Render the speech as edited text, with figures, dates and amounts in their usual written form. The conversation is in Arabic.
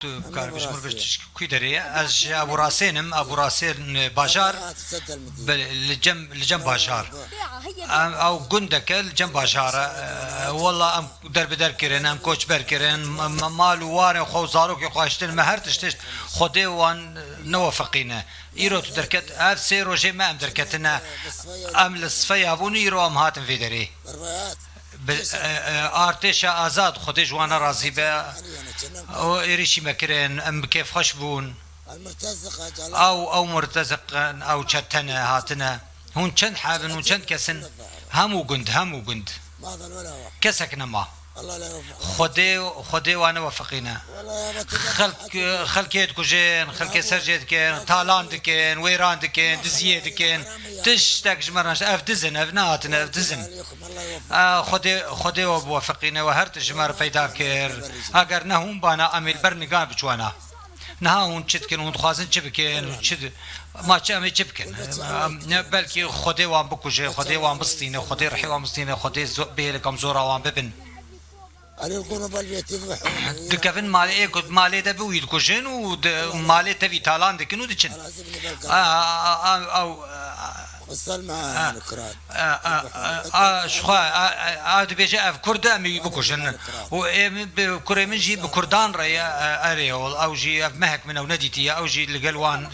كار بيش مر بيش كيدري از ابو راسينم ابو راسين باشار لجنب باشار او جندك لجنب باشار والله ام در بدر كرين ام كوتش بر كرين مال وار خو زاروك خواشتن مهرتش خدي وان نوفقينا ايرو تدركت اف سي روجي ما ام دركتنا ام لصفيا بوني يرو ام هاتن في دري ارتش آزاد خودی جوانا راضی به او ایریشی مکرن ام کیف خوش بون او مرتزق او چتنه هاتنه هون چند حابن هون چند کسن همو گند کسک نما خودی وانا وفقینا خلقیت کجین خلقی سرجیت کن تالان دکن ویران دکن دزیه دکن تشتك جمرناش اف دزن اف ناتن اف دزن خودي وبوفقينا وهرت جمر پیدا كر اگر نهم بانا اميل برنگان بچوانا نهاون چتكن اون خوازن چ بكن چ ما چ امي چ بكن بلكي خودي وان بكوجه خودي وان بستينه خودي رحي وان بستينه خودي بيلكم زورا وان ببن دكفن مالي كنت مالي ده بويد كوجين ومالي تبي تالان دكنو دچن او وصل معاه الكراد شخوا عاد بيجي اف كردا مي بكوجن و بكره من جي بكردان ريا اريول او جي مهك من او نديتي او جي القلوان